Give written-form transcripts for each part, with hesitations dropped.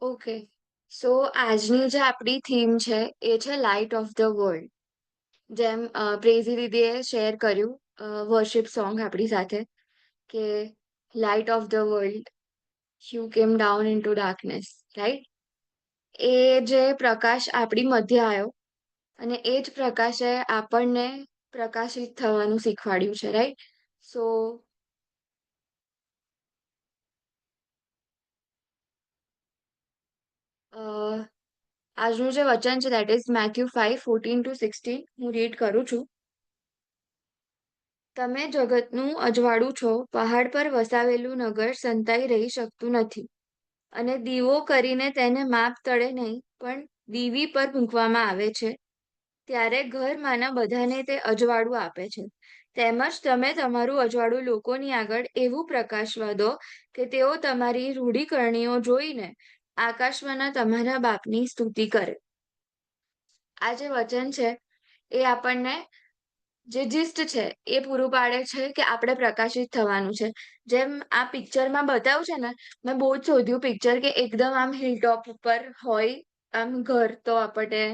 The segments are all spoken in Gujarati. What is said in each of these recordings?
ઓકે. સો આજની જે આપણી થીમ છે એ છે લાઇટ ઓફ ધ વર્લ્ડ. જેમ પ્રેઝી દીદીએ શેર કર્યું વર્શિપ સોંગ આપણી સાથે કે light of the world you came down in to darkness, right? એ જે પ્રકાશ આપણી મધ્ય આવ્યો અને એ જ પ્રકાશે આપણને પ્રકાશિત થવાનું શીખવાડ્યું છે, રાઈટ? સો આજનું જે વચન છે દેટ ઇઝ મેથ્યુ 5:14-16. હું રીડ કરું છું. તમે જગતનું અજવાળું છો, પહાડ પર વસાવેલું નગર સંતાઈ રહી શકતું નથી. અને દીવો કરીને તેને માપ તળે નહીં, પણ દીવી પર મૂકવામાં આવે છે. ત્યારે ઘરમાંના બધાને તે અજવાળું આપે છે. તેમજ તમે તમારું અજવાળું લોકોની આગળ એવું પ્રકાશવા દો કે તેઓ તમારી રૂઢિકરણીઓ જોઈને આકાશમાંના તમારા બાપની સ્તુતિ કરે. આ જે વચન છે એ આપણને જે જીસ્ટ છે એ પૂરું પાડે છે કે આપણે પ્રકાશિત થવાનું છે. જેમ આ પિક્ચરમાં બતાવ્યું છે ને, મેં બહુ જ શોધ્યું પિક્ચર કે એકદમ આમ હિલ ટોપ ઉપર હોય આમ ઘર, તો આપણને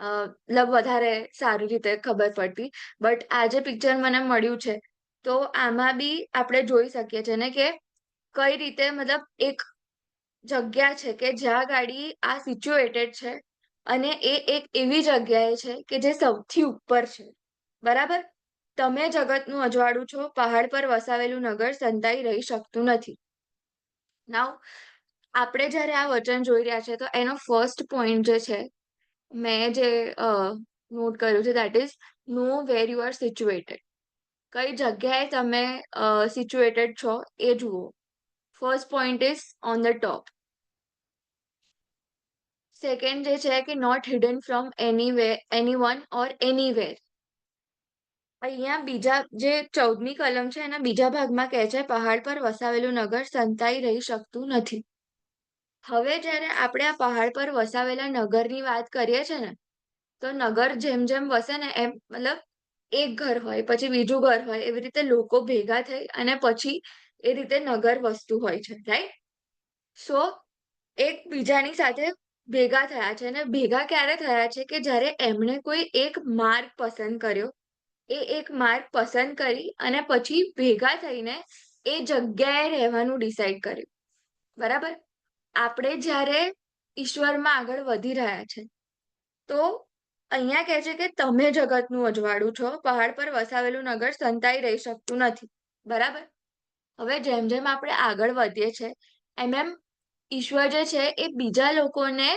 મતલબ વધારે સારી રીતે ખબર પડતી. બટ આ જે પિક્ચર મને મળ્યું છે તો આમાં બી આપણે જોઈ શકીએ છીએ ને કે કઈ રીતે મતલબ એક જગ્યા છે કે જ્યાં ગાડી આ સિચ્યુએટેડ છે અને એ એક એવી જગ્યાએ છે કે જે સૌથી ઉપર છે. બરાબર? તમે જગતનું અજવાળું છો, પહાડ પર વસાવેલું નગર સંતાઈ રહી શકતું નથી. નાઉ આપણે જ્યારે આ વચન જોઈ રહ્યા છે તો એનો ફર્સ્ટ પોઈન્ટ જે છે મેં જે નોટ કર્યું છે that is know where you are situated. કઈ જગ્યાએ તમે સિચ્યુએટેડ છો એ જુઓ. First point is on the top. Second જે છે કે not hidden from anyone or anywhere. અહીંયા બીજા જે 14મી કલમ છે એના બીજા ભાગમાં કહે છે પહાડ પર વસાવેલું નગર સંતાઈ રહી શકતું નથી. હવે જ્યારે આપણે આ પહાડ પર વસાવેલા નગરની વાત કરીએ છીએ ને, તો નગર જેમ જેમ વસે ને એમ મતલબ એક ઘર હોય, પછી બીજું ઘર હોય, એવી રીતે લોકો ભેગા થઈ અને પછી એ રીતે નગર વસતું હોય છે, રાઈટ? સો એક બીજાની સાથે ભેગા થયા છે અને ભેગા ક્યારે થયા છે કે જ્યારે એમણે કોઈ એક માર્ગ પસંદ કર્યો. એ એક માર્ગ પસંદ કરી અને પછી ભેગા થઈને એ જગ્યાએ રહેવાનું ડિસાઈડ કર્યું. બરાબર? આપણે જ્યારે ઈશ્વરમાં આગળ વધી રહ્યા છે તો અહીંયા કહે છે કે તમે જગતનું અજવાળું છો, પહાડ પર વસાવેલું નગર સંતાઈ રહી શકતું નથી. બરાબર? હવે જેમ જેમ આપણે આગળ વધીએ છીએ એમ એમ ઈશ્વર જે છે એ બીજા લોકોને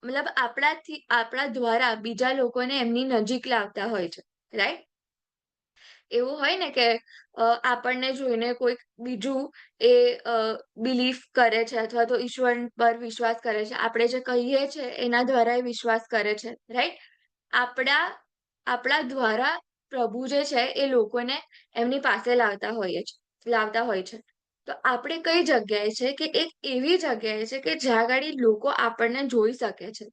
મતલબ આપણા દ્વારા બીજા લોકોને એમની નજીક લાવતા હોય છે, રાઈટ? એવું હોય ને કે આપણને જોઈને કોઈક બીજું એ બિલીફ કરે છે અથવા તો ઈશ્વર પર વિશ્વાસ કરે છે. આપણે જે કહીએ છીએ એના દ્વારા એ વિશ્વાસ કરે છે, રાઈટ? આપણા આપણા દ્વારા પ્રભુ જે છે એ લોકોને એમની પાસે લાવતા હોય છે. તો આપણે કઈ જગ્યાએ છે કે એક એવી જગ્યાએ છે કે જ્યાં ગાડી લોકો આપણને જોઈ શકે છે.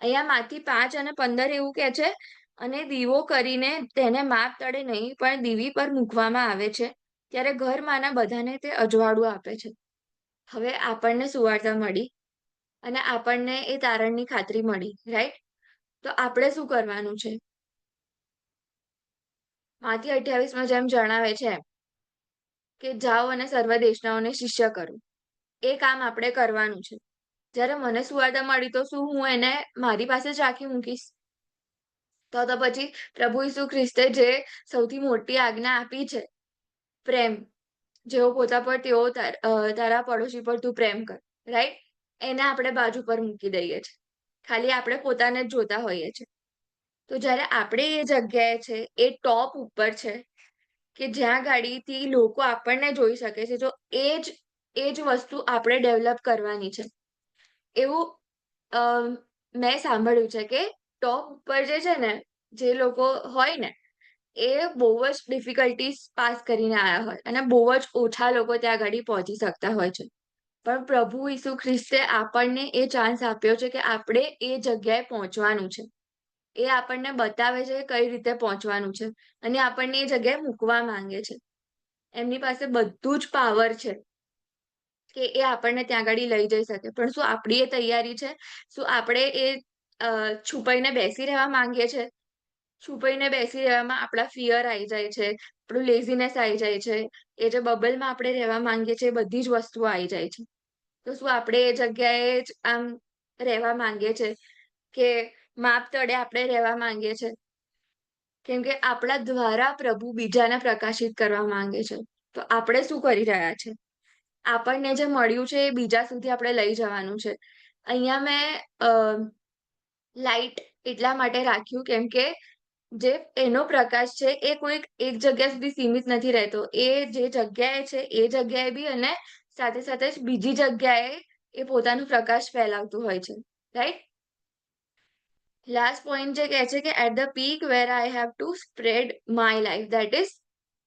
અહીંયા માંથી 5 અને 15 એવું કે છે, અને દીવો કરીને તેને માપ તળે નહીં પણ દીવી પર મૂકવામાં આવે છે. ત્યારે ઘરમાંના બધાને તે અજવાળું આપે છે. હવે આપણને સુવાર્તા મળી અને આપણને એ તારણની ખાતરી મળી, રાઈટ? તો આપણે શું કરવાનું છે? માથી 28માં જેમ જણાવે છે કે જાઓ અને સર્વ દેશનાઓને શિષ્ય કરો. એ કામ આપણે કરવાનું છે. જ્યારે મને સુવાર્તા મળી તો શું હું એને મારી પાસે જ રાખી મૂકીશ? તો પછી પ્રભુ ઈસુ ખ્રિસ્તે જે સૌથી મોટી આજ્ઞા આપી છે, પ્રેમ, જેવો પોતા પર તેવો તારા પડોશી પર તું પ્રેમ કર, રાઈટ? એને આપણે બાજુ પર મૂકી દઈએ છીએ. ખાલી આપણે પોતાને જ જોતા હોઈએ છીએ. તો જ્યારે આપણે એ જગ્યાએ છે એ ટોપ ઉપર છે કે જ્યાં ગાડીથી લોકો આપણને જોઈ શકે છે, જો એ જ વસ્તુ આપણે ડેવલપ કરવાની છે. એવું મેં સાંભળ્યું છે કે ટોપ ઉપર જે છે ને જે લોકો હોય ને એ બહુ જ ડિફિકલ્ટીઝ પાસ કરીને આવ્યા હોય અને બહુ જ ઓછા લોકો ત્યાં આગળ પહોંચી શકતા હોય છે. પણ પ્રભુ ઈસુ ખ્રિસ્તે આપણને એ ચાન્સ આપ્યો છે કે આપણે એ જગ્યાએ પહોંચવાનું છે. એ આપણને બતાવે છે કે કઈ રીતે પહોંચવાનું છે અને આપણને એ જગ્યાએ મૂકવા માંગે છે. એમની પાસે બધું જ પાવર છે કે એ આપણને ત્યાં આગળ લઈ જઈ શકે. પણ શું આપણી એ તૈયારી છે? શું આપણે એ છુપાઈને બેસી રહેવા માંગીએ છે? છુપાઈને બેસી રહેવામાં આપણા ફિયર આવી જાય છે, આપણું લેઝીનેસ આવી જાય છે, એ જે બબલમાં આપણે રહેવા માંગીએ છીએ, એ બધી જ વસ્તુઓ આવી જાય છે. તો શું આપણે એ જગ્યાએ જ આમ રહેવા માંગીએ છે કે માપ તળે આપણે રહેવા માંગીએ છે? કેમ કે આપણા દ્વારા પ્રભુ બીજાને પ્રકાશિત કરવા માંગે છે. તો આપણે શું કરી રહ્યા છે? આપણને જે મળ્યું છે એ બીજા સુધી આપણે લઈ જવાનું છે. અહીંયા મેં લાઈટ એટલા માટે રાખ્યું કેમ કે જે એનો પ્રકાશ છે એ કોઈક એક જગ્યા સુધી સીમિત નથી રહેતો. એ જે જગ્યાએ છે એ જગ્યાએ બી અને સાથે સાથે જ બીજી જગ્યાએ એ પોતાનું પ્રકાશ ફેલાવતું હોય છે. રાઈટ? લાસ્ટ પોઈન્ટ જે કહે છે કે at the peak where I have to spread my life that is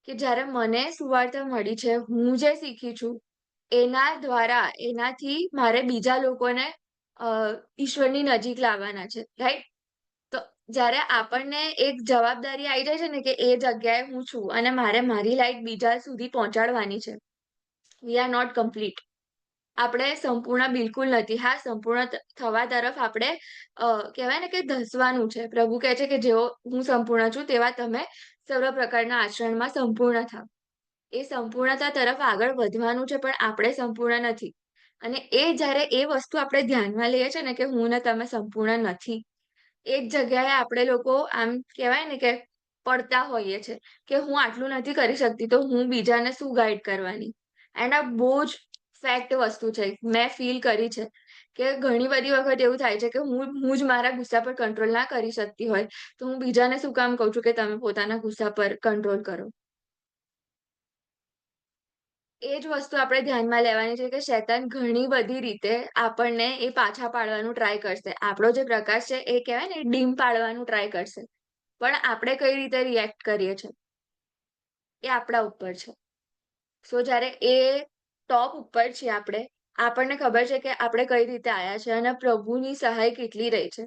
કે જ્યારે મને સુવાર્તા મળી છે, હું જે શીખી છું, એના દ્વારા એનાથી મારે બીજા લોકોને ઈશ્વરની નજીક લાવવાના છે. રાઈટ? તો જ્યારે આપણને એક જવાબદારી આવી જાય છે ને કે એ જગ્યાએ હું છું અને મારે મારી લાઈટ બીજા સુધી પહોંચાડવાની છે. We are not complete. આપણે સંપૂર્ણ બિલકુલ નથી. હા, સંપૂર્ણ થવા તરફ આપણે કહેવાય ને કે ધસવાનું છે. પ્રભુ કહે છે કે જેવો હું સંપૂર્ણ છું તેવા તમે સર્વ પ્રકારના આચરણમાં સંપૂર્ણ થાવ. એ સંપૂર્ણતા તરફ આગળ વધવાનું છે પણ આપણે સંપૂર્ણ નથી. અને એ જ્યારે એ વસ્તુ આપણે ધ્યાનમાં લઈએ છીએ ને કે હું ને તમે સંપૂર્ણ નથી. એક જગ્યાએ આપણે લોકો આમ કહેવાય ને કે પડતા હોઈએ છે કે હું આટલું નથી કરી શકતી તો હું બીજાને શું ગાઈડ કરવાની. એન્ડ આ બહુ જ ફેક્ટ વસ્તુ છે. મેં ફીલ કરી છે કે ઘણી બધી વખત એવું થાય છે કે હું જ મારા ગુસ્સા પર કંટ્રોલ ના કરી શકતી હોય તો હું બીજાને શું કામ કહું છું કે તમે પોતાના ગુસ્સા પર કંટ્રોલ કરો. એ જ વસ્તુ આપણે ધ્યાનમાં લેવાની છે કે શૈતાન ઘણી બધી રીતે આપણને એ પાછા પાડવાનું ટ્રાય કરશે. આપણો જે પ્રકાશ છે એ કહેવાય ને ડીમ પાડવાનું ટ્રાય કરશે. પણ આપણે કઈ રીતે રિએક્ટ કરીએ છીએ એ આપણા ઉપર છે. સો જ્યારે એ ટોપ ઉપર છીએ આપણે, આપણને ખબર છે કે આપણે કઈ રીતે આયા છે અને પ્રભુની સહાય કેટલી રહી છે.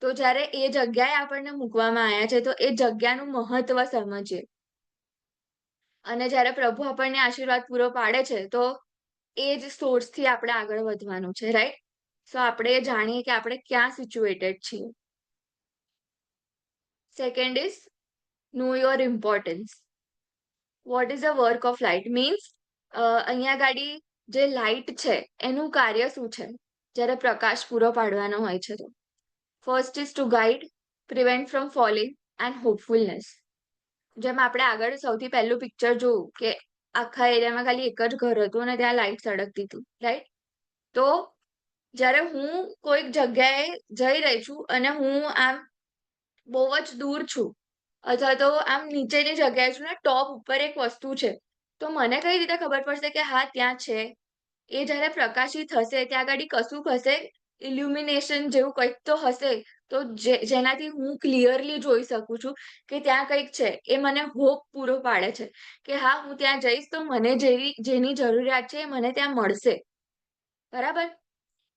તો જ્યારે એ જગ્યાએ આપણને મૂકવામાં આવ્યા છે તો એ જગ્યાનું મહત્વ સમજીએ. અને જ્યારે પ્રભુ આપણને આશીર્વાદ પૂરો પાડે છે તો એ જ સોર્સથી આપણે આગળ વધવાનું છે. રાઈટ? સો આપણે જાણીએ કે આપણે ક્યાં સિચ્યુએટેડ છીએ. Second is know your importance. What is the work of light? Means અહીંયા ગાડી જે લાઈટ છે એનું કાર્ય શું છે જ્યારે પ્રકાશ પૂરો પાડવાનો હોય છે તો? First is to guide, prevent from falling and hopefulness. જેમ આપણે આગળ સૌથી પહેલું પિક્ચર જોયું કે આખા એરિયામાં ખાલી એક જ ઘર હતું અને ત્યાં લાઈટ સળગતી હતી. રાઈટ? તો જ્યારે હું કોઈક જગ્યાએ જઈ રહી છું અને હું આમ બહુ જ દૂર છું અથવા તો આમ નીચેની જગ્યાએ છું ને ટોપ ઉપર એક વસ્તુ છે, તો મને કઈ રીતે ખબર પડશે કે હા ત્યાં છે? એ જ્યારે પ્રકાશિત હશે ત્યાં આગળ કશુંક હશે, ઇલ્યુમિનેશન જેવું કંઈક તો હશે તો જેનાથી હું ક્લિયરલી જોઈ શકું છું કે ત્યાં કંઈક છે. એ મને હોપ પૂરો પાડે છે કે હા હું ત્યાં જઈશ તો મને જેની જરૂરિયાત છે એ મને ત્યાં મળશે. બરાબર?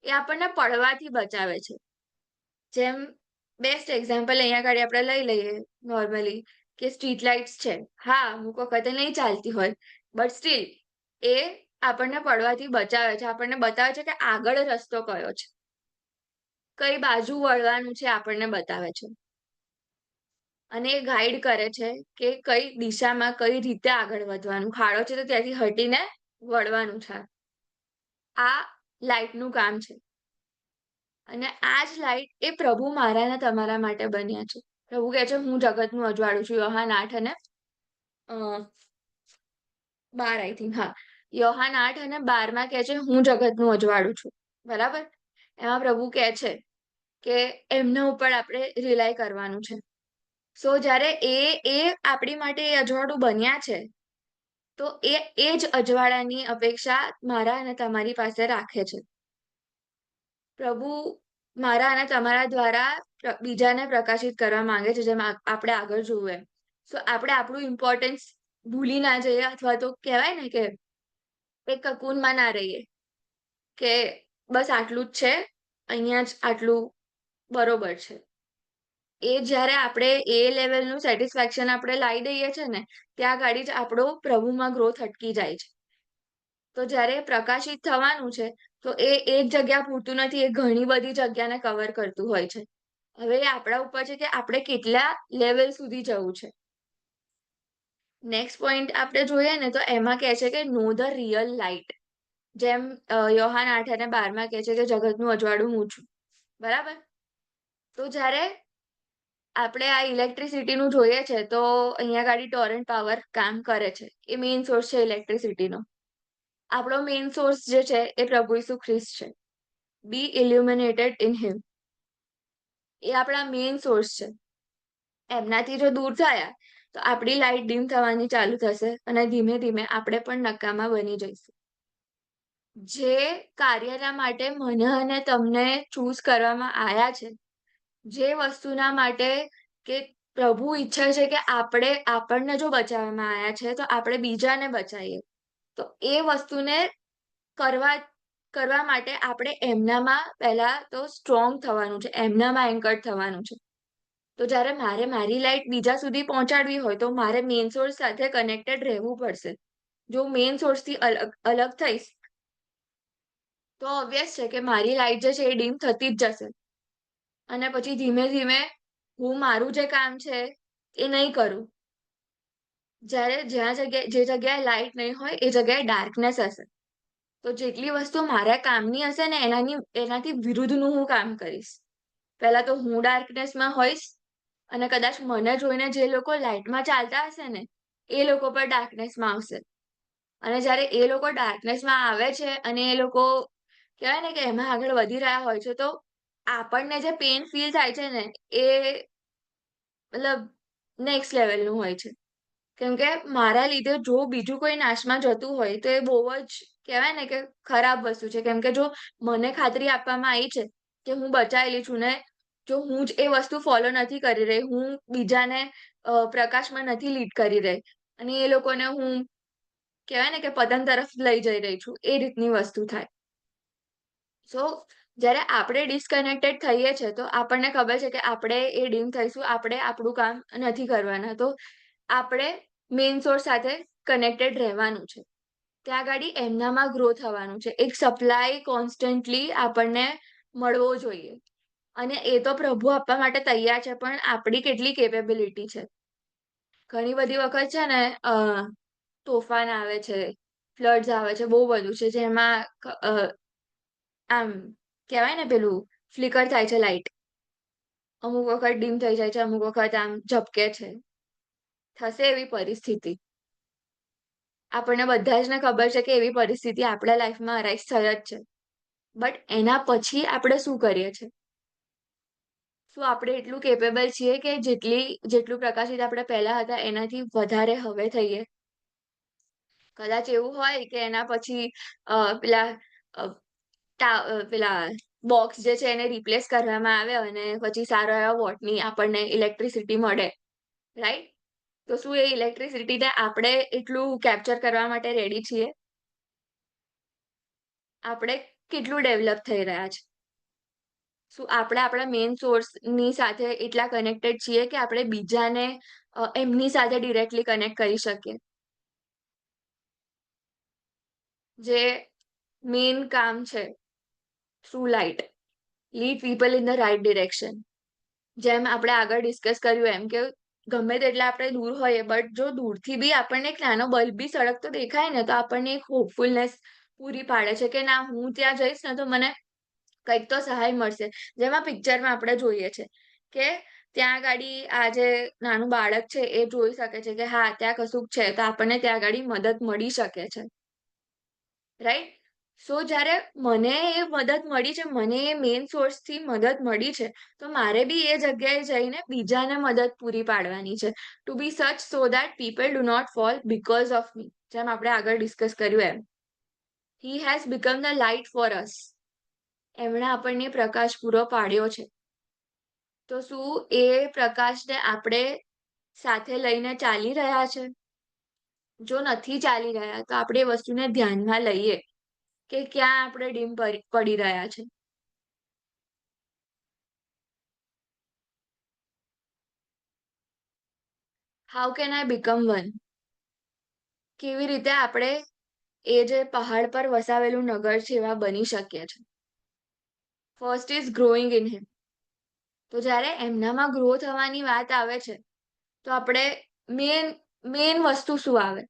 એ આપણને પડવાથી બચાવે છે. જેમ બેસ્ટ એક્ઝામ્પલ અહીંયા આગળ આપણે લઈ લઈએ નોર્મલી કે સ્ટ્રીટ લાઇટ્સ છે. હા, અમુક વખતે નહીં ચાલતી હોય બટ સ્ટીલ એ આપણને પડવાથી બચાવે છે. આપણને બતાવે છે કે આગળ રસ્તો કયો છે. કઈ બાજુ વળવાનું છે આપણને બતાવે છે. અને એ ગાઈડ કરે છે કે કઈ દિશામાં કઈ રીતે આગળ વધવાનું. ખાડો છે તો ત્યાંથી હટીને વળવાનું છે. આ લાઈટનું કામ છે. અને આ જ લાઈટ એ પ્રભુ મારા અને તમારા માટે બન્યા છે. પ્રભુ કહે છે હું જગતનું અજવાળું છું. યોહાન 8 અને 12 આઈ થિંક. હા, યોહાન 8 અને 12 કહે છે હું જગતનું અજવાળું છું. બરાબર? એમાં પ્રભુ કહે છે કે એમના ઉપર આપણે રિલાય કરવાનું છે. સો જ્યારે એ આપણી માટે એ અજવાળું બન્યા છે તો એ જ અજવાળાની અપેક્ષા મારા અને તમારી પાસે રાખે છે. પ્રભુ મારા અને તમારા દ્વારા બીજાને પ્રકાશિત કરવા માંગે છે જેમ આપણે આગળ જોયું એમ. સો આપણે આપણું ઇમ્પોર્ટન્સ ભૂલી ના જઈએ અથવા તો કહેવાય ને કે એક કકૂનમાં ના રહીએ કે બસ આટલું જ છે, અહીંયા જ આટલું બરોબર છે. એ જ્યારે આપણે એ લેવલનું સેટિસ્ફેક્શન આપણે લાવી દઈએ છે ને ત્યાં ગાડી જ આપણો પ્રભુમાં ગ્રોથ અટકી જાય છે. તો જ્યારે પ્રકાશિત થવાનું છે તો એ એક જગ્યા પૂરતું નથી, એ ઘણી બધી જગ્યાને કવર કરતું હોય છે. હવે એ આપણા ઉપર છે કે આપણે કેટલા લેવલ સુધી જવું છે. નેક્સ્ટ પોઈન્ટ આપણે જોઈએ ને તો એમાં કહે છે કે નો ધ રિયલ લાઈટ. જેમ યોહાન 8 અને 12 કહે છે કે જગતનું અજવાળું હું છું. બરાબર? તો જ્યારે આપણે આ ઇલેક્ટ્રિસિટીનું જોઈએ છે તો અહીંયા ગાડી ટોરન્ટ પાવર કામ કરે છે. એ મેઈન સોર્સ છે ઇલેક્ટ્રિસિટીનો. આપણો મેઈન સોર્સ જે છે એ પ્રભુ ઈસુ ખ્રિસ્ત છે. બી ઇલ્યુમિનેટેડ ઇન હિમ. એ આપણા મેઈન સોર્સ છે. એમનાથી જો દૂર થયા તો આપણી લાઈટ ડીમ થવાની ચાલુ થશે અને ધીમે ધીમે આપણે પણ નકામા બની જઈશું. જે કાર્યના માટે મને અને તમને ચૂઝ કરવામાં આવ્યા છે, જે વસ્તુના માટે કે પ્રભુ ઈચ્છે છે કે આપણને જો બચાવવામાં આવ્યા છે તો આપણે બીજાને બચાવીએ. તો એ વસ્તુને કરવા કરવા માટે આપણે એમનામાં પહેલા તો સ્ટ્રોંગ થવાનું છે, એમનામાં એન્કર્ડ થવાનું છે. તો જ્યારે મારે મારી લાઈટ બીજા સુધી પહોંચાડવી હોય તો મારે મેઈન સોર્સ સાથે કનેક્ટેડ રહેવું પડશે. જો મેઈન સોર્સથી અલગ અલગ થઈશ તો ઓબ્વિયસ છે કે મારી લાઈટ જે છે એ ડીમ થતી જ જશે. અને પછી ધીમે ધીમે હું મારું જે કામ છે એ નહીં કરું. જે જગ્યાએ લાઈટ નહીં હોય એ જગ્યાએ ડાર્કનેસ હશે. તો જેટલી વસ્તુ મારા કામની હશે ને એનાથી વિરુદ્ધનું હું કામ કરીશ. પહેલા તો હું ડાર્કનેસમાં હોઈશ અને કદાચ મને જોઈને જે લોકો લાઈટમાં ચાલતા હશે ને એ લોકો પર ડાર્કનેસમાં આવશે. અને જ્યારે એ લોકો ડાર્કનેસમાં આવે છે અને એ લોકો કહેવાય ને કે એમાં આગળ વધી રહ્યા હોય છે તો આપણને જે પેઇન ફીલ થાય છે ને એ મતલબ નેક્સ્ટ લેવલનું હોય છે. કેમ કે મારા લીધે જો બીજું કોઈ નાશમાં જતું હોય તો એ બહુ જ કહેવાય ને કે ખરાબ વસ્તુ છે. કેમ કે જો મને ખાતરી આપવામાં આવી છે કે હું બચાયેલી છું ને જો હું જ એ વસ્તુ ફોલો નથી કરી રહી, હું બીજાને પ્રકાશમાં નથી લીડ કરી રહી અને એ લોકોને હું કહેવાય ને કે પતન તરફ લઈ જઈ રહી છું, એ રીતની વસ્તુ થાય. સો જ્યારે આપણે ડિસ્કનેક્ટેડ થઈએ છીએ તો આપણને ખબર છે કે આપણે એ ડીમ થઈશું, આપણે આપણું કામ નથી કરવાના. તો આપણે મેઈન સોર્સ સાથે કનેક્ટેડ રહેવાનું છે. ત્યાં ગાડી એમનામાં ગ્રો થવાનું છે. એક સપ્લાય કોન્સ્ટન્ટલી આપણને મળવો જોઈએ. અને એ તો પ્રભુ આપવા માટે તૈયાર છે, પણ આપણી કેટલી કેપેબિલિટી છે. ઘણી બધી વખત છે ને તોફાન આવે છે, ફ્લડ્સ આવે છે, બહુ બધું છે જેમાં આમ કહેવાય ને પેલું ફ્લિકર થાય છે લાઈટ. અમુક વખત ડીમ થઈ જાય છે, અમુક વખત આમ ઝબકે છે. થશે એવી પરિસ્થિતિ. આપણને બધા જ ને ખબર છે કે એવી પરિસ્થિતિ આપણા લાઈફમાં અરાઈઝ થઈ જ છે. બટ એના પછી આપણે શું કરીએ છીએ? શું આપણે એટલું કેપેબલ છીએ કે જેટલું પ્રકાશિત આપણે પહેલા હતા એનાથી વધારે હવે થઈએ? કદાચ એવું હોય કે એના પછી પેલા પેલા બોક્સ જે છે એને રિપ્લેસ કરવામાં આવે અને પછી સારો એવા વોટની આપણને ઇલેક્ટ્રિસિટી મળે, રાઈટ? તો શું એ ઇલેક્ટ્રિસિટીને આપણે એટલું કેપ્ચર કરવા માટે રેડી છીએ? આપણે કેટલું ડેવલપ થઈ રહ્યા છે? શું આપણે આપણા મેઈન સોર્સની સાથે એટલા કનેક્ટેડ છીએ કે આપણે બીજાને એમની સાથે ડિરેક્ટલી કનેક્ટ કરી શકીએ? જે મેઈન કામ છે through light, lead people in the right direction. જેમ આપણે આગળ ડિસ્કસ કર્યું એમ કે ગમે તેટલા આપણે દૂર હોઈએ બટ જો દૂરથી બી આપણને એક નાનો બલ્બ બી સળગતો દેખાય ને તો આપણને એક હોપફુલનેસ પૂરી પાડે છે કે ના હું ત્યાં જઈશ ને તો મને કંઈક તો સહાય મળશે. જેમાં પિક્ચરમાં આપણે જોઈએ છે કે ત્યાં ગાડી આ જે નાનું બાળક છે એ જોઈ શકે છે કે હા ત્યાં કશુંક છે તો આપણને ત્યાં ગાડી મદદ મળી શકે છે, રાઈટ? સો જ્યારે મને એ મદદ મળી છે, મને એ મેઈન સોર્સથી મદદ મળી છે તો મારે બી એ જગ્યાએ જઈને બીજાને મદદ પૂરી પાડવાની છે. To be such so that people do not fall because of me. જેમ આપણે આગળ ડિસ્કસ કર્યું એમ. He has become the light for us. એમણે આપણને પ્રકાશ પૂરો પાડ્યો છે. તો શું એ પ્રકાશને આપણે સાથે લઈને ચાલી રહ્યા છે? જો નથી ચાલી રહ્યા તો આપણે એ વસ્તુને ધ્યાનમાં લઈએ કે ક્યાં આપણે ડીમ પડી રહ્યા છે. How can I become one? કેવી રીતે આપણે એ જે પહાડ પર વસાવેલું નગર છે એવા બની શકીએ છે. ફર્સ્ટ ઇઝ ગ્રોઈંગ ઇન હિમ. તો જ્યારે એમનામાં ગ્રો થવાની વાત આવે છે તો આપણે મેન મેન વસ્તુ શું આવે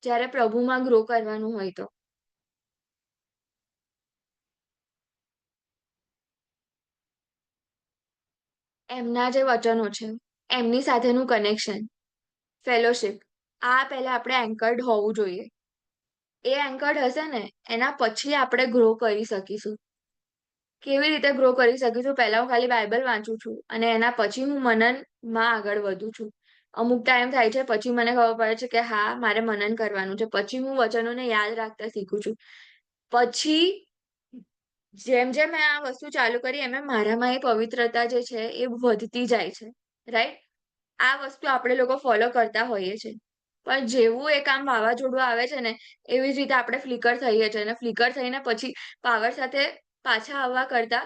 જ્યારે પ્રભુમાં ગ્રો કરવાનું હોય તો? એમના જે વચનો છે, એમની સાથેનું કનેક્શન, ફેલોશિપ, આ પહેલા આપણે એન્કર્ડ હોવું જોઈએ. એ એન્કર્ડ હશે ને એના પછી આપણે ગ્રો કરી શકીશું. કેવી રીતે ગ્રો કરી શકીશું? પહેલા હું ખાલી બાઇબલ વાંચું છું અને એના પછી હું મનનમાં આગળ વધું છું. અમુક ટાઈમ થાય છે પછી મને ખબર પડે છે કે હા મારે મનન કરવાનું છે. પછી હું વચનોને યાદ રાખતા શીખું છું. પછી જેમ જેમ મેં આ વસ્તુ ચાલુ કરી એમ એમ મારામાં એ પવિત્રતા જે છે એ વધતી જાય છે. રાઈટ? આ વસ્તુ આપણે લોકો ફોલો કરતા હોઈએ છીએ. પણ જેવું એ કામ વાવાઝોડું આવે છે ને એવી જ રીતે આપણે ફ્લિકર થઈએ છીએ અને ફ્લિકર થઈને પછી પાવર સાથે પાછા આવવા કરતા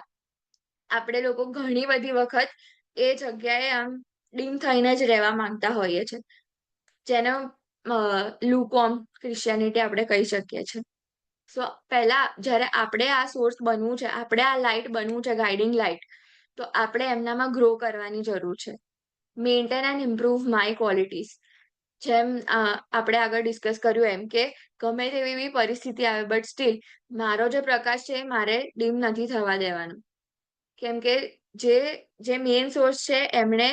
આપણે લોકો ઘણી બધી વખત એ જગ્યાએ આમ ડીમ થઈને જ રહેવા માંગતા હોઈએ છીએ. જેને લુકવોર્મ ક્રિશ્ચિયાનિટી આપણે કહી શકીએ છીએ. સો પહેલા જ્યારે આપણે આ સોર્સ બનવું છે, આપણે આ લાઈટ બનવું છે, ગાઈડિંગ લાઈટ, તો આપણે એમનામાં ગ્રો કરવાની જરૂર છે. Maintain and improve my qualities. જેમ આપણે આગળ ડિસ્કસ કર્યું એમ કે ગમે તેવી બી પરિસ્થિતિ આવે બટ સ્ટીલ મારો જે પ્રકાશ છે એ મારે ડીમ નથી થવા દેવાનો. કેમ કે જે જે મેઇન સોર્સ છે એમણે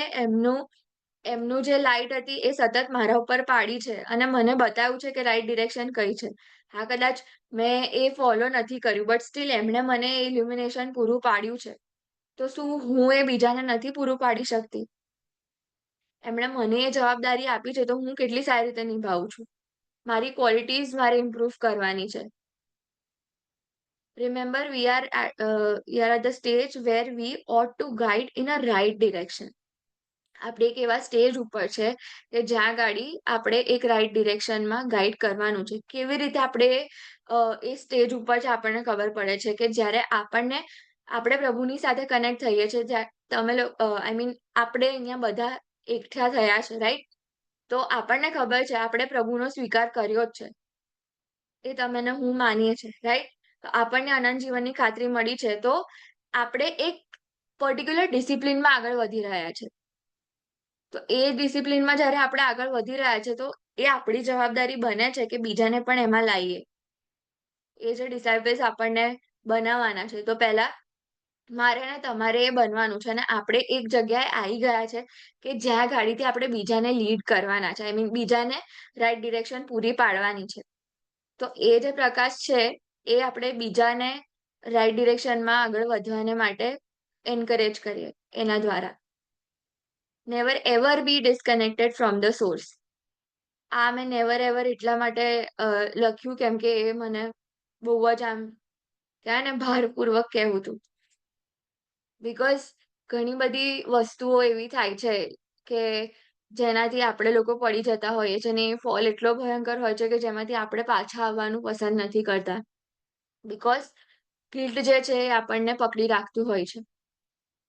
એમનું જે લાઈટ હતી એ સતત મારા ઉપર પાડી છે અને મને બતાવ્યું છે કે રાઈટ ડિરેક્શન કઈ છે. હા કદાચ મેં એ ફોલો નથી કર્યું બટ સ્ટીલ એમણે મને એ ઇલ્યુમિનેશન પૂરું પાડ્યું છે. તો શું હું એ બીજાને નથી પૂરું પાડી શકતી? એમણે મને એ જવાબદારી આપી છે તો હું કેટલી સારી રીતે નિભાવું છું. મારી ક્વોલિટીઝ મારે ઇમ્પ્રુવ કરવાની છે. Remember, we are at the stage where we ought to guide in a right direction. આપણે એક એવા સ્ટેજ ઉપર છે કે જ્યાં ગાડી આપણે એક રાઈટ ડિરેક્શનમાં ગાઈડ કરવાનું છે. કેવી રીતે આપણે એ સ્ટેજ ઉપર જ આપણને ખબર પડે છે કે જ્યારે આપણે પ્રભુની સાથે કનેક્ટ થઈએ છીએ, આઈ મીન આપણે અહીંયા બધા એકઠા થયા છે, રાઈટ? તો આપણને ખબર છે આપણે પ્રભુનો સ્વીકાર કર્યો જ છે. એ તમે ને હું માનીએ છીએ, રાઈટ? તો આપણને અનંત જીવનની ખાતરી મળી છે તો આપણે એક પર્ટિક્યુલર ડિસિપ્લિનમાં આગળ વધી રહ્યા છે. તો એ ડિસિપ્લિનમાં જ્યારે આપણે આગળ વધી રહ્યા છે તો એ આપણી જવાબદારી બને છે કે બીજાને પણ એમાં લાવીએ. એ જે ડિસાઇપલ્સ આપણને બનાવવાના છે તો પહેલા મારે ને તમારે એ બનવાનું છે અને આપણે એક જગ્યાએ આવી ગયા છે કે જ્યાં ગાડીથી આપણે બીજાને લીડ કરવાના છે. આઈ મીન બીજાને રાઈટ ડિરેક્શન પૂરી પાડવાની છે. તો એ જે પ્રકાશ છે એ આપણે બીજાને રાઈટ ડિરેક્શનમાં આગળ વધવાને માટે એન્કરેજ કરીએ એના દ્વારા. Never ever be disconnected from the source. આ મેં નેવર એવર એટલા માટે લખ્યું કેમ કે એ મને બહુ જ આમ કહેવાય ને ભારપૂર્વક કહેવું હતું. બિકોઝ ઘણી બધી વસ્તુઓ એવી થાય છે કે જેનાથી આપણે લોકો પડી જતા હોઈએ છીએ અને એ ફોલ એટલો ભયંકર હોય છે કે જેમાંથી આપણે પાછા આવવાનું પસંદ નથી કરતા. બિકોઝ ગિલ્ટ જે છે એ આપણને પકડી રાખતું હોય છે.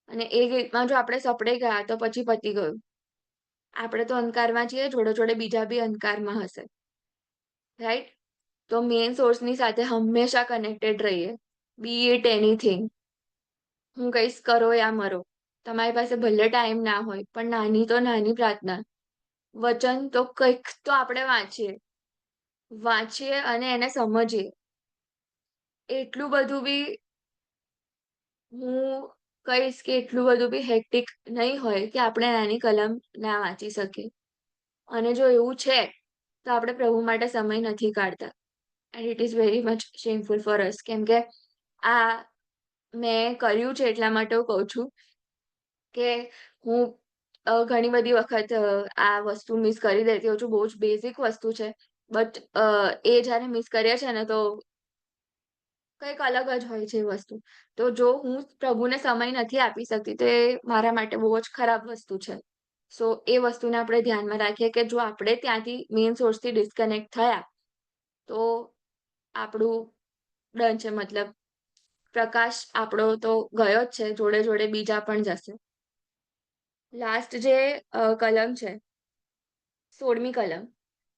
અને એ ગિલ્ટમાં જો આપણે સપડાઈ ગયા તો પછી પતી ગયું. આપણે તો અંધકારમાં છીએ, જોડે જોડે બીજા બી અંધકારમાં હશે. રાઈટ? તો મેઇન સોર્સની સાથે હંમેશા કનેક્ટેડ રહીએ. B it anything. હું કહીશ કરો યા મરો. તમારી પાસે ભલે ટાઈમ ના હોય પણ નાની તો નાની પ્રાર્થના, વચન તો કંઈક તો આપણે વાંચીએ અને એને સમજીએ. એટલું બધું બી હું કહીશ કે એટલું બધું બી હેક્ટિક નહીં હોય કે આપણે નાની કલમ ના વાંચી શકીએ. અને જો એવું છે તો આપણે પ્રભુ માટે સમય નથી કાઢતા. And it is very much shameful for us. કેમ કે આ મેં કર્યું છે એટલા માટે હું કહું છું કે હું ઘણી બધી વખત આ વસ્તુ મિસ કરી દેતી હોઉં છું. બહુ જ બેઝિક વસ્તુ છે. બટ એ જ્યારે મિસ કરીએ છે ને તો કંઈક અલગ જ હોય છે એ વસ્તુ. તો જો હું પ્રભુને સમય નથી આપી શકતી તો એ મારા માટે બહુ જ ખરાબ વસ્તુ છે. સો એ વસ્તુને આપણે ધ્યાનમાં રાખીએ કે જો આપણે ત્યાંથી મેઇન સોર્સથી ડિસ્કનેક્ટ થયા તો આપણું ડન છે. મતલબ પ્રકાશ આપણો તો ગયો જ છે, જોડે જોડે બીજા પણ જશે. લાસ્ટ જે કલમ છે, 16મી કલમ,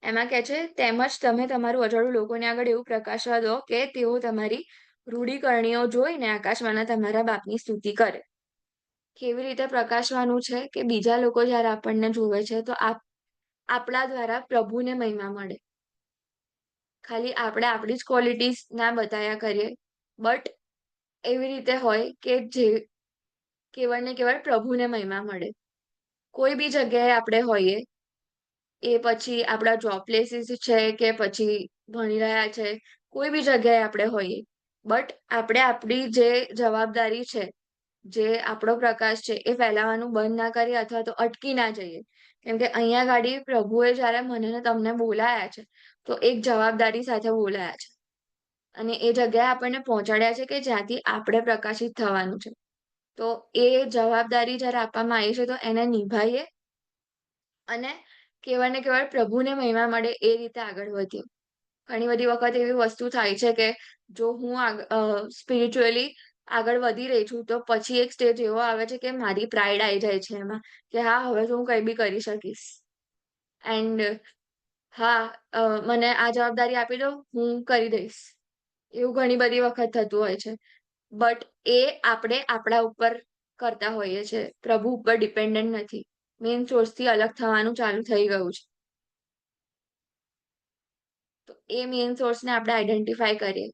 એમાં કહે છે, "તેમજ તમે તમારું અજાણું લોકોને આગળ એવું પ્રકાશવા દો કે તેઓ તમારી રૂઢિકરણીઓ જોઈને આકાશમાંના તમારા બાપની સ્તુતિ કરે." કેવી રીતે પ્રકાશવાનું છે કે બીજા લોકો જ્યારે આપણને જુએ છે, તો આપણા દ્વારા પ્રભુને મહિમા મળે. ખાલી આપણે આપણી જ ક્વોલિટીઝ ના બતાવ્યા કરીએ, બટ એવી રીતે હોય કે જે કેવળ ને કેવળ પ્રભુને મહિમા મળે. કોઈ બી જગ્યાએ આપણે હોઈએ, એ પછી આપણા જોબ પ્લેસીસ છે કે પછી ભણી રહ્યા છે, કોઈ બી જગ્યાએ આપણે હોઈએ, બટ આપણે આપણી જે જવાબદારી છે, જે આપણો પ્રકાશ છે, એ ફેલાવાનું બંધ ના કરીએ અથવા તો અટકી ના જઈએ. કેમ કે અહીંયા ગાડી પ્રભુએ જ્યારે મને ને તમને બોલાયા છે, તો એક જવાબદારી સાથે બોલાયા છે. અને એ જગ્યાએ આપણને પહોંચાડ્યા છે કે જ્યાંથી આપણે પ્રકાશિત થવાનું છે. તો એ જવાબદારી જ્યારે આપવામાં આવી છે, તો એને નિભાઈએ અને કેવળ ને કેવળ પ્રભુને મહિમા મળે એ રીતે આગળ વધીએ. ઘણી બધી વખત એવી વસ્તુ થાય છે કે જો હું સ્પિરિચ્યુઅલી આગળ વધી રહી છું, તો પછી એક સ્ટેજ એવો આવે છે કે મારી પ્રાઇડ આવી જાય છે એમાં, કે હા, હવે તો હું કંઈ બી કરી શકીશ. એન્ડ હા, મને આ જવાબદારી આપી દો, હું કરી દઈશ. એવું ઘણી બધી વખત થતું હોય છે. બટ એ આપણે આપણા ઉપર કરતા હોઈએ છે. પ્રભુ ઉપર ડિપેન્ડન્ટ નથી. મેઈન સોર્સથી અલગ થવાનું ચાલુ થઈ ગયું છે. તો એ મેઈન સોર્સને આપણે આઈડેન્ટિફાય કરીએ.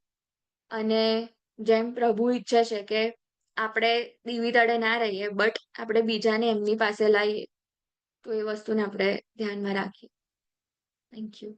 અને જેમ પ્રભુ ઈચ્છે છે કે આપણે દીવી તળે ના રહીએ, બટ આપણે બીજાને એમની પાસે લાવીએ. તો એ વસ્તુને આપણે ધ્યાનમાં રાખીએ. Thank you.